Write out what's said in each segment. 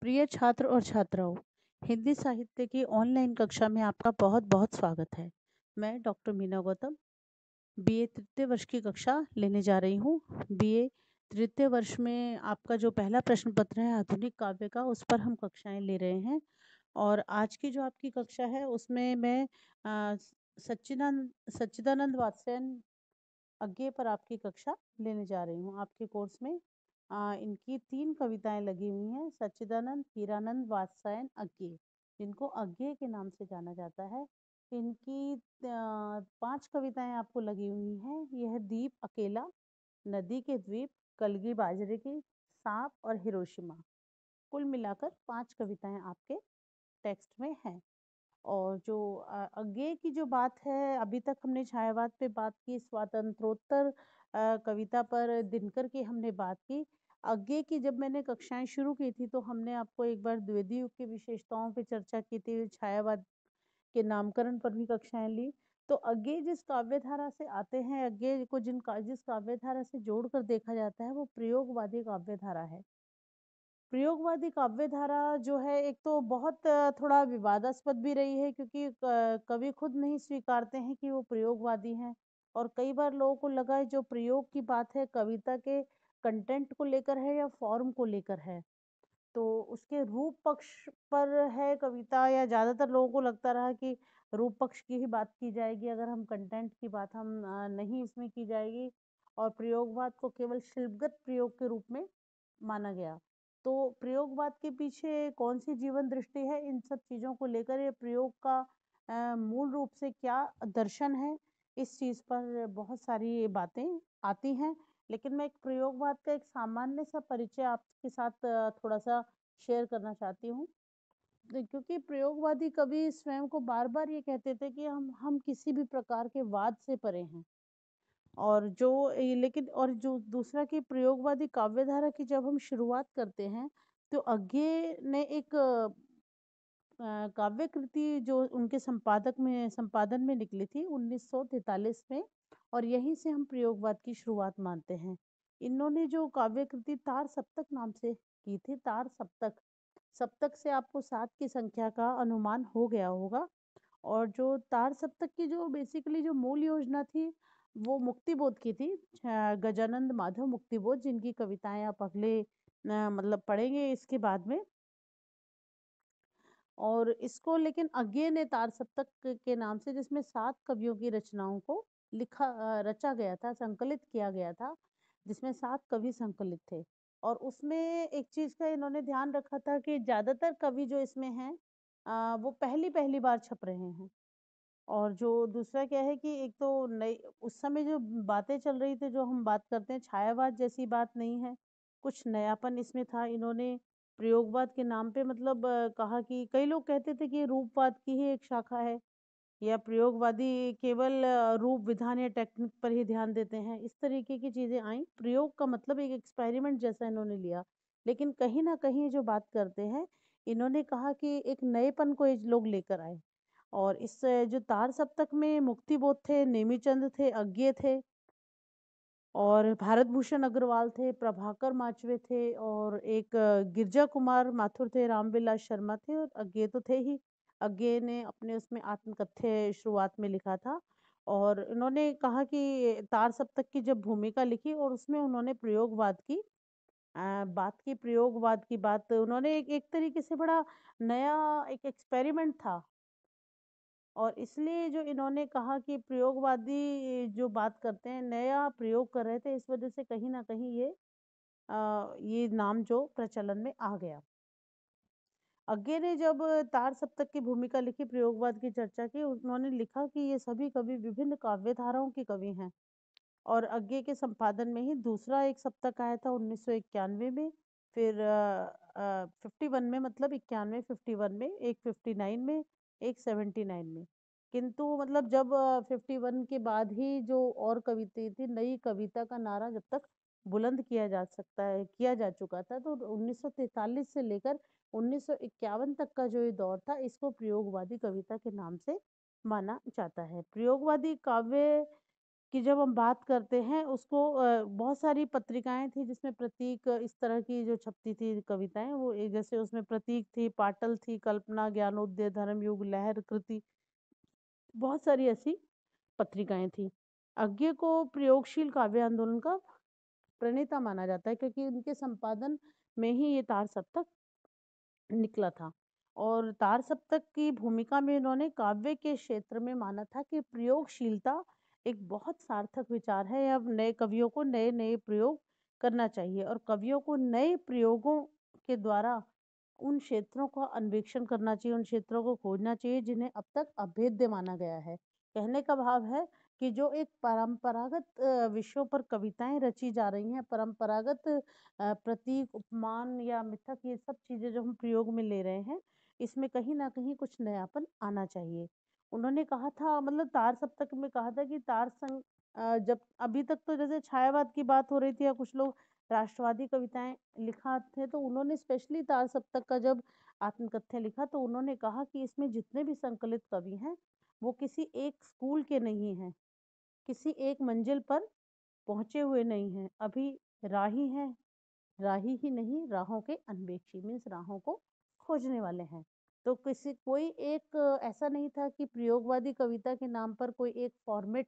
प्रिय छात्र और छात्राओं, हिंदी साहित्य की ऑनलाइन कक्षा में आपका बहुत बहुत स्वागत है। मैं डॉक्टर मीना गौतम बीए तृतीय वर्ष की कक्षा लेने जा रही हूँ। बीए तृतीय वर्ष में आपका जो पहला प्रश्न पत्र है आधुनिक काव्य का, उस पर हम कक्षाएं ले रहे हैं। और आज की जो आपकी कक्षा है उसमें मैं सच्चिदानंद वात्स्ययन अज्ञे पर आपकी कक्षा लेने जा रही हूँ। आपके कोर्स में इनकी 3 कविताएं लगी हुई हैं। सच्चिदानंद, हीरानंद, वात्स्यायन अज्ञे, जिनको अज्ञे के नाम से जाना जाता है। इनकी 5 कविताएं आपको लगी हुई हैं। यह दीप अकेला, नदी के द्वीप, कलगी बाजरे की, सांप और हिरोशिमा, कुल मिलाकर 5 कविताएं आपके टेक्स्ट में हैं। और जो अज्ञे की जो बात है, अभी तक हमने छायावाद पे बात की, स्वातंत्रोत्तर कविता पर दिनकर की हमने बात की। अज्ञे की जब मैंने कक्षाएं शुरू की थी तो हमने आपको एक बार द्विवेदी युग की विशेषताओं पे चर्चा की थी, छायावाद के नामकरण पर भी कक्षाएं ली। तो अज्ञे जिस काव्य धारा से आते हैं, अज्ञे को जिस काव्य धारा से जोड़कर देखा जाता है, वो प्रयोगवादी काव्य धारा है। प्रयोगवादी काव्य धारा जो है, एक तो बहुत थोड़ा विवादास्पद भी रही है, क्योंकि कवि खुद नहीं स्वीकारते हैं कि वो प्रयोगवादी हैं। और कई बार लोगों को लगा है जो प्रयोग की बात है कविता के कंटेंट को लेकर है या फॉर्म को लेकर है, तो उसके रूप पक्ष पर है कविता, या ज्यादातर लोगों को लगता रहा कि रूप पक्ष की ही बात की जाएगी, अगर हम कंटेंट की बात हम नहीं इसमें की जाएगी। और प्रयोगवाद को केवल शिल्पगत प्रयोग के रूप में माना गया। तो प्रयोगवाद के पीछे कौन सी जीवन दृष्टि है, इन सब चीजों को लेकर ये प्रयोग का मूल रूप से क्या दर्शन है, इस चीज पर बहुत सारी बातें आती हैं। लेकिन मैं एक प्रयोगवाद का एक सामान्य सा परिचय आपके साथ थोड़ा सा शेयर करना चाहती हूँ। क्योंकि प्रयोगवादी कवि स्वयं को बार बार ये कहते थे कि हम किसी भी प्रकार के वाद से परे हैं। और जो लेकिन और जो दूसरा कि प्रयोगवादी काव्य धारा की जब हम शुरुआत करते हैं, तो अज्ञे ने एक काव्य कृति जो उनके संपादन में निकली थी 1943 में, और यहीं से हम प्रयोगवाद की शुरुआत मानते हैं। इन्होंने जो काव्य कृति तार सप्तक नाम से की थी, तार सप्तक, सप्तक से आपको 7 की संख्या का अनुमान हो गया होगा। और जो तार सप्तक की जो बेसिकली जो मूल योजना थी, वो मुक्तिबोध की थी। गजानंद माधव मुक्तिबोध, जिनकी कविताएं आप अगले मतलब पढ़ेंगे इसके बाद में। और इसको लेकिन अज्ञे ने तार सप्तक के नाम से, जिसमें 7 कवियों की रचनाओं को रचा गया था, संकलित किया गया था, जिसमें 7 कवि संकलित थे। और उसमें एक चीज का इन्होंने ध्यान रखा था कि ज्यादातर कवि जो इसमें हैं वो पहली पहली बार छप रहे हैं। और जो दूसरा क्या है कि एक तो नई उस समय जो बातें चल रही थी, जो हम बात करते हैं, छायावाद जैसी बात नहीं है, कुछ नयापन इसमें था। इन्होंने प्रयोगवाद के नाम पे मतलब कहा कि कई लोग कहते थे कि ये रूपवाद की ही एक शाखा है, या प्रयोगवादी केवल रूप विधान या टेक्निक पर ही ध्यान देते हैं। इस तरीके की चीजें आई। प्रयोग का मतलब एक एक्सपेरिमेंट जैसा इन्होंने लिया। लेकिन कहीं ना कहीं जो बात करते हैं, इन्होंने कहा कि एक नएपन को ये लोग लेकर आए। और इस जो तार सप्तक में मुक्तिबोध थे, नेमीचंद थे, अज्ञे थे, और भारत भूषण अग्रवाल थे, प्रभाकर माचवे थे, और एक गिरजा कुमार माथुर थे, रामविलास शर्मा थे, और अज्ञे तो थे ही। अज्ञे ने अपने उसमें आत्मकथ्य शुरुआत में लिखा था। और उन्होंने कहा कि तार सप्तक की जब भूमिका लिखी, और उसमें उन्होंने प्रयोगवाद की प्रयोगवाद की बात उन्होंने एक तरीके से बड़ा नया एक एक्सपेरिमेंट था। और इसलिए जो इन्होंने कहा कि प्रयोगवादी जो बात करते हैं, नया प्रयोग कर रहे थे, इस वजह से कहीं ना कहीं ये नाम जो प्रचलन में आ गया। अज्ञे ने जब तार सप्तक की भूमिका लिखी, प्रयोगवाद की चर्चा की, उन्होंने लिखा कि ये सभी कवि विभिन्न काव्य धाराओं के कवि हैं। और अज्ञे के संपादन में ही दूसरा एक सप्तक आया था 1991 में, फिर 51 में, मतलब 91, 51 में, एक 59 में, एक 79 में। किंतु मतलब जब 51 के बाद ही जो और कविता थी, नई कविता का नारा जब तक बुलंद किया जा चुका था, तो 1943 से लेकर 1951 तक का जो ये दौर था, इसको प्रयोगवादी कविता के नाम से माना जाता है। प्रयोगवादी काव्य कि जब हम बात करते हैं उसको बहुत सारी पत्रिकाएँ थी जिसमें प्रतीक इस तरह की जो छपती थी कविताएँ, वो जैसे उसमें प्रतीक थी, पाटल थी, कल्पना, ज्ञानोदय, धर्मयुग, लहर, कृति, बहुत सारी ऐसी पत्रिकाएँ थी। अज्ञे को प्रयोगशील काव्य आंदोलन का प्रणेता माना जाता है क्योंकि उनके संपादन में ही ये तार सप्तक निकला था। और तार सप्तक की भूमिका में इन्होंने काव्य के क्षेत्र में माना था कि प्रयोगशीलता एक बहुत सार्थक विचार है। अब नए कवियों को नए नए प्रयोग करना चाहिए और कवियों को नए प्रयोगों के द्वारा उन क्षेत्रों का अन्वेषण करना चाहिए, उन क्षेत्रों को खोजना चाहिए जिन्हें अब तक अभेद्य माना गया है। कहने का भाव है कि जो एक परंपरागत विषयों पर कविताएं रची जा रही हैं, परंपरागत प्रतीक, उपमान या मिथक, ये सब चीज़ें जो हम प्रयोग में ले रहे हैं, इसमें कहीं न कहीं कुछ नयापन आना चाहिए। उन्होंने कहा था, मतलब तार सप्तक में कहा था कि जब अभी तक तो जैसे छायावाद की बात हो रही थी या कुछ लोग राष्ट्रवादी कविताएँ लिखा थे, तो उन्होंने स्पेशली तार सप्तक का जब आत्मकथ्य लिखा तो उन्होंने कहा कि इसमें जितने भी संकलित कवि हैं, वो किसी एक स्कूल के नहीं हैं, किसी एक मंजिल पर पहुँचे हुए नहीं हैं, अभी राही हैं, राही ही नहीं, राहों के अन्वेषी, मीन्स राहों को खोजने वाले हैं। तो कोई एक ऐसा नहीं था कि प्रयोगवादी कविता के नाम पर कोई एक फॉर्मेट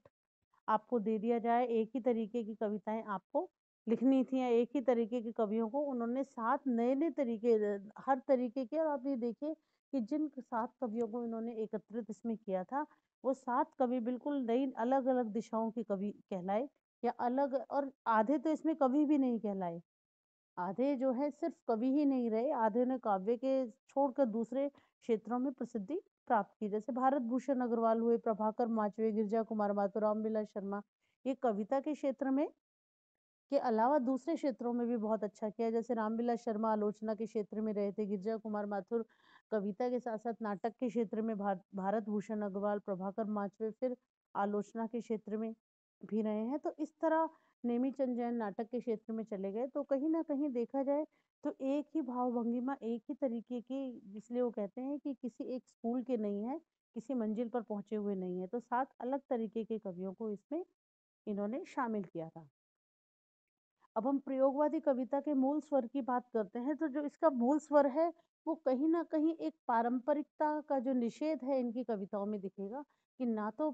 आपको दे दिया जाए, एक ही तरीके की कविताएँ आपको लिखनी थी या एक ही तरीके के कवियों को उन्होंने 7 नए-नए तरीके हर तरीके के। और आप ये देखिए कि जिन 7 कवियों को इन्होंने एकत्रित इसमें किया था, वो 7 कवि बिल्कुल नई अलग-अलग दिशाओं के कवि कहलाए, या अलग, और आधे तो इसमें कवि भी नहीं कहलाए। आधे जो है सिर्फ कवि ही नहीं रहे, आधे ने काव्य के छोड़कर दूसरे क्षेत्रों में प्रसिद्धि प्राप्त की। जैसे भारत भूषण अग्रवाल हुए, प्रभाकर माचवे, गिरिजा कुमार माथुर, रामविलास शर्मा, ये कविता के क्षेत्र में के अलावा दूसरे क्षेत्रों में भी बहुत अच्छा किया। जैसे रामविलास शर्मा आलोचना के क्षेत्र में रहे थे, गिरिजा कुमार माथुर कविता के साथ साथ नाटक के क्षेत्र में, भारत भूषण अग्रवाल, प्रभाकर माचवे फिर आलोचना के क्षेत्र में भी रहे हैं। तो इस तरह नेमीचंद जैन नाटक के क्षेत्र में चले गए। तो कहीं ना कहीं देखा जाए तो एक ही भाव भंगिमा, एक ही तरीके की, इसलिए वो कहते हैं कि किसी एक स्कूल के नहीं है, किसी मंजिल पर पहुंचे हुए नहीं है। तो 7 अलग तरीके के कवियों को इसमें इन्होंने शामिल किया था। अब हम प्रयोगवादी कविता के मूल स्वर की बात करते हैं, तो जो इसका मूल स्वर है, वो कहीं न कहीं एक पारंपरिकता का जो निषेध है इनकी कविताओं में दिखेगा कि ना तो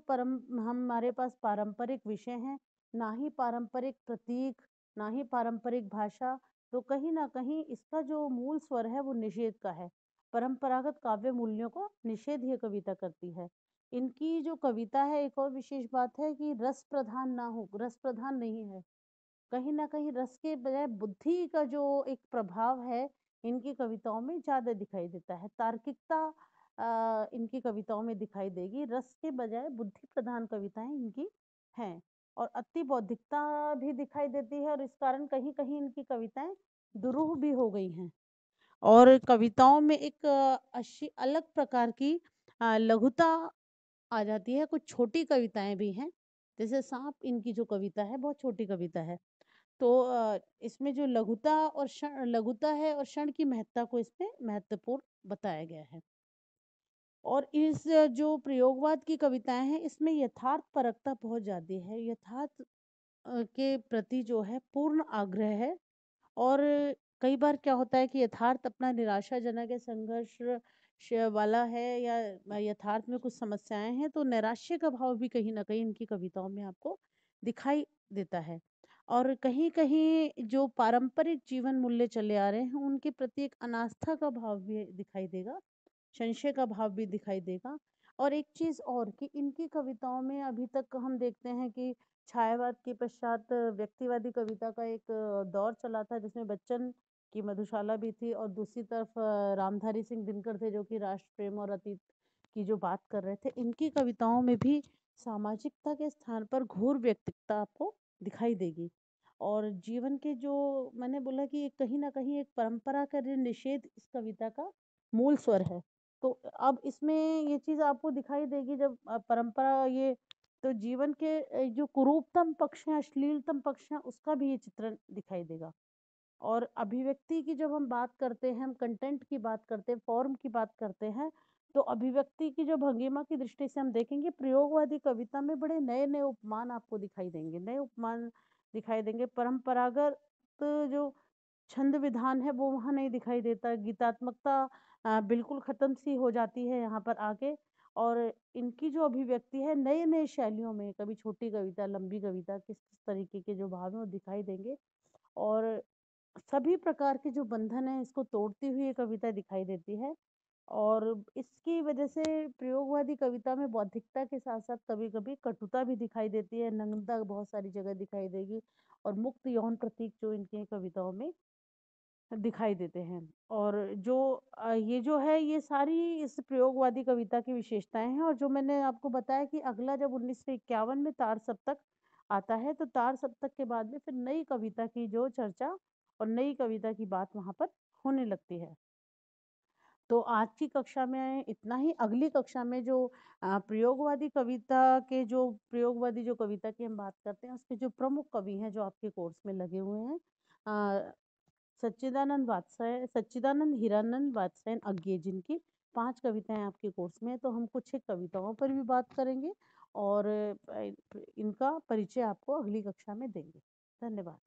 हमारे पास पारंपरिक विषय हैं, ना ही पारंपरिक प्रतीक, ना ही पारंपरिक भाषा। तो कहीं न कहीं इसका जो मूल स्वर है वो निषेध का है। परंपरागत काव्य मूल्यों को निषेध ये कविता करती है। इनकी जो कविता है, एक और विशेष बात है कि रस प्रधान ना हो, रस प्रधान नहीं है। कहीं न कहीं रस के बजाय बुद्धि का जो एक प्रभाव है, इनकी कविताओं में ज़्यादा दिखाई देता है। तार्किकता इनकी कविताओं में दिखाई देगी, रस के बजाय बुद्धि प्रधान कविताएँ इनकी हैं। और अति बौद्धिकता भी दिखाई देती है और इस कारण कहीं-कहीं इनकी कविताएँ दुरूह भी हो गई हैं। और कविताओं में एक अच्छी अलग प्रकार की लघुता आ जाती है। कुछ छोटी कविताएँ भी हैं, जैसे साँप इनकी जो कविता है, बहुत छोटी कविता है। तो इसमें जो लघुता है और क्षण की महत्ता को इसमें महत्वपूर्ण बताया गया है। और इस जो प्रयोगवाद की कविताएँ हैं, इसमें यथार्थपरकता बहुत ज़्यादा है। यथार्थ के प्रति जो है पूर्ण आग्रह है। और कई बार क्या होता है कि यथार्थ अपना निराशाजनक है, संघर्ष वाला है, या यथार्थ में कुछ समस्याएं हैं, तो नैराश्य का भाव भी कहीं ना कहीं इनकी कविताओं में आपको दिखाई देता है। और कहीं कहीं जो पारंपरिक जीवन मूल्य चले आ रहे हैं उनके प्रति एक अनास्था का भाव भी दिखाई देगा, संशय का भाव भी दिखाई देगा। और एक चीज और कि इनकी कविताओं में अभी तक हम देखते हैं कि छायावाद के पश्चात व्यक्तिवादी कविता का एक दौर चला था जिसमें बच्चन की मधुशाला भी थी और दूसरी तरफ रामधारी सिंह दिनकर थे जो कि राष्ट्र प्रेम और अतीत की जो बात कर रहे थे। इनकी कविताओं में भी सामाजिकता के स्थान पर घोर व्यक्तिकता आपको दिखाई देगी। और जीवन के जो, मैंने बोला कि कहीं ना कहीं एक परंपरा का निषेध इस कविता का मूल स्वर है। तो अब इसमें ये चीज आपको दिखाई देगी जब परंपरा ये, तो जीवन के जो कुरूपतम पक्ष हैं, अश्लीलतम पक्ष हैं, उसका भी ये चित्रण दिखाई देगा। और अभिव्यक्ति की जब हम बात करते हैं, हम कंटेंट की बात करते हैं, फॉर्म की बात करते हैं, तो अभिव्यक्ति की जो भंगिमा की दृष्टि से हम देखेंगे, प्रयोगवादी कविता में बड़े नए-नए उपमान आपको दिखाई देंगे। नए उपमान दिखाई देंगे, परंपरागत जो छंद विधान है वो वहाँ नहीं दिखाई देता। गीतात्मकता बिल्कुल ख़त्म सी हो जाती है यहाँ पर आके, और इनकी जो अभिव्यक्ति है नए-नए शैलियों में, कभी छोटी कविता, लंबी कविता, किस-किस तरीके के जो भाव हैं वो दिखाई देंगे, और सभी प्रकार के जो बंधन हैं इसको तोड़ती हुई ये कविता दिखाई देती है। और इसकी वजह से प्रयोगवादी कविता में बौद्धिकता के साथ-साथ कभी-कभी कटुता भी दिखाई देती है, नग्नता बहुत सारी जगह दिखाई देगी, और मुक्त यौन प्रतीक जो इनकी कविताओं में दिखाई देते हैं। और जो ये जो है ये सारी इस प्रयोगवादी कविता की विशेषताएँ हैं, और जो मैंने आपको बताया कि अगला जब 1951 में तार सप्तक आता है, तो तार सप्तक के बाद में फिर नई कविता की जो चर्चा और नई कविता की बात वहाँ पर होने लगती है। तो आज की कक्षा में इतना ही। अगली कक्षा में जो प्रयोगवादी कविता के जो प्रयोगवादी जो कविता की हम बात करते हैं, उसके जो प्रमुख कवि हैं जो आपके कोर्स में लगे हुए हैं, सच्चिदानंद हीरानंद वात्स्यायन अज्ञे, जिनकी 5 कविताएँ आपके कोर्स में हैं, तो हम कुछ एक कविताओं पर भी बात करेंगे, और इनका परिचय आपको अगली कक्षा में देंगे। धन्यवाद।